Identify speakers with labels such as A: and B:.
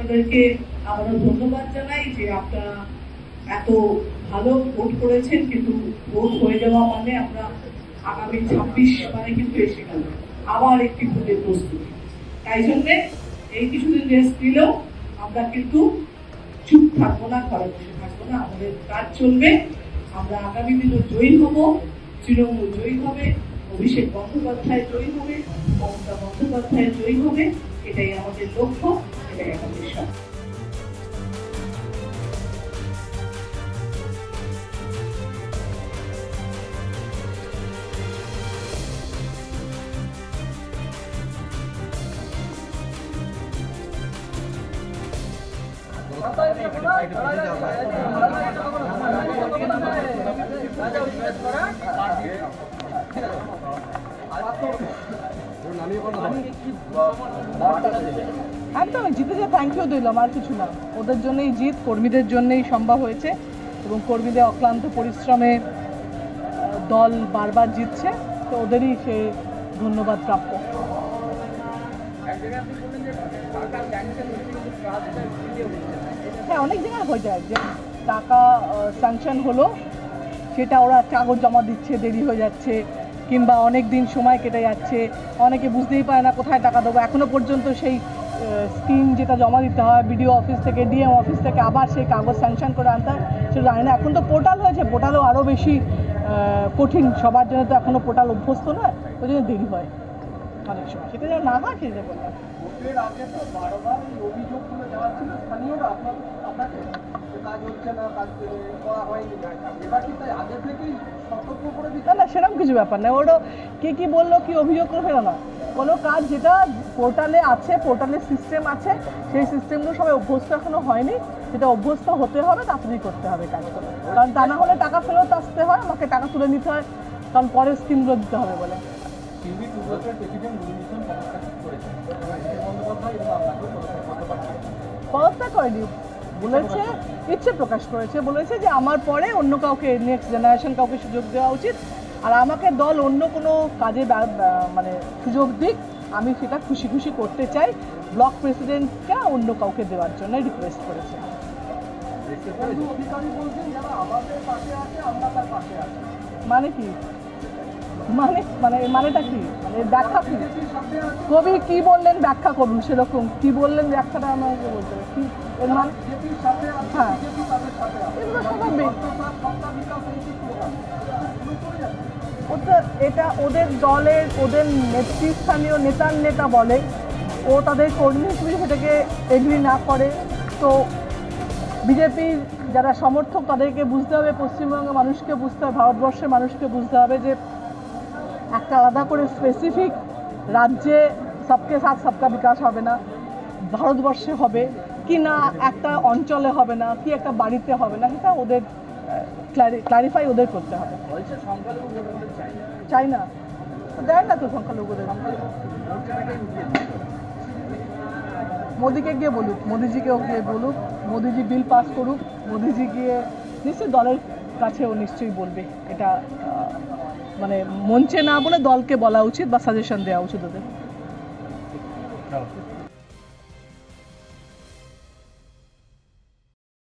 A: আপনাদেরকে আমরা ধন্যবাদ জানাই যে আপনারা এত ভালো ভোট করেছেন, কিন্তু ভোট হয়ে যাওয়া মানে আমরা আগামী 26 মানে কিন্তু এসে গেল আবার একটি ভোটের প্রস্তুতি। তাই জন্যে এই কিছুদিন রেস্ট নিলেও আমরা কিন্তু চুপ থাকবো না, ঘরে বসে থাকবো না, আমাদের কাজ চলবে। আমরা আগামী দিনে জয়ী হব, তৃণমূল জয়ী হবে, অভিষেক বন্দ্যোপাধ্যায় জয়ী হবে, মমতা বন্দ্যোপাধ্যায় জয়ী হবে। এটাই আমাদের লক্ষ্য, এটাই আমাদের স্বপ্ন।
B: একদম জিতে যে থ্যাংক ইউ দিলাম, আর কিছু না। ওদের জন্যই জিত, কর্মীদের জন্যই সম্ভব হয়েছে এবং কর্মীদের অক্লান্ত পরিশ্রমে দল বারবার জিতছে, তো ওদেরই সে ধন্যবাদ প্রাপ্য। হ্যাঁ, অনেক জায়গায় হয়ে যায় যে টাকা স্যাংশন হলো, সেটা ওরা কাগজ জমা দিচ্ছে, দেরি হয়ে যাচ্ছে, কিংবা অনেক দিন সময় কেটে যাচ্ছে, অনেকে বুঝতেই পারে না কোথায় টাকা দেবো। এখনও পর্যন্ত সেই স্কিম যেটা জমা দিতে হয় বিডিও অফিস থেকে, ডিএম অফিস থেকে, আবার সেই কাগজ স্যাংশন করে আনতে হয়, সেটা জানি না। এখন তো পোর্টাল হয়েছে, পোর্টালও আরও বেশি কঠিন, সবার জন্য তো এখনও পোর্টাল অভ্যস্ত নয়, ওই জন্য দেরি হয় অনেক সময়। সেটা যেন না হয় সেটা বললাম। ভোটের আগে তো বারবার এই অভিযোগগুলো দেওয়া ছিল স্থানীয়রা আপনাকে, কাজ হচ্ছে না, কাজ করা হয়নি, এবার কি তাই আগে থেকেই সতর্ক করে দিচ্ছে? না, সেরকম কিছু ব্যাপার না। ওরও কে কী বললো, কী অভিযোগ করে ফেলো না। কোনো কাজ যেটা পোর্টালে আছে, পোর্টালের সিস্টেম আছে, সেই সিস্টেমগুলো সবাই অভ্যস্ত এখনও হয়নি, সেটা অভ্যস্ত হতে হবে, তাড়াতাড়ি করতে হবে কাজগুলো। কারণ তা না হলে টাকা ফেরত আসতে হয়, আমাকে টাকা তুলে নিতে হয়, কারণ পরের স্কিমগুলো দিতে হবে বলে। পদত্যাগ করেনি, বলেছে, ইচ্ছে প্রকাশ করেছে, বলেছে যে আমার পরে অন্য কাউকে, নেক্সট জেনারেশন কাউকে সুযোগ দেওয়া উচিত, আর আমাকে দল অন্য কোনো কাজে মানে সুযোগ দিক, আমি সেটা খুশি খুশি করতে চাই। ব্লক প্রেসিডেন্টকে অন্য কাউকে দেওয়ার জন্য রিকোয়েস্ট করেছে। মানে কি মানেটা কি, মানে ব্যাখ্যা কি? কবি কি বললেন ব্যাখ্যা করুন, সেরকম কি বললেন ব্যাখ্যাটা আমাকে বলতে হবে। কি এর মানে? হ্যাঁ, এগুলো স্বাভাবিক। এটা ওদের দলের, ওদের নেতৃস্থানীয় নেতার নেতা বলে, ও তাদের কর্মী হিসেবে সেটাকে এগ্রি না করে, তো বিজেপির যারা সমর্থক তাদেরকে বুঝতে হবে, পশ্চিমবঙ্গের মানুষকে বুঝতে হবে, ভারতবর্ষের মানুষকে বুঝতে হবে যে একটা আলাদা করে স্পেসিফিক রাজ্যে সবকে সাথ সবকা বিকাশ হবে না, ভারতবর্ষে হবে কি না, একটা অঞ্চলে হবে না, কি একটা বাড়িতে হবে না, সেটা ওদের ক্লারিফাই ওদের করতে হবে। চাই না, দেয় না তো সংখ্যালঘুদের। মোদিকে গিয়ে বলুক, মোদিজিকেও গিয়ে বলুক, মোদিজি বিল পাস করুক, মোদিজি গিয়ে নিশ্চয়ই দলের কাছেও নিশ্চয়ই বলবে। এটা মানে মঞ্চে না বলে দলকে বলা উচিত বা সাজেশন দেওয়া উচিত ওদের।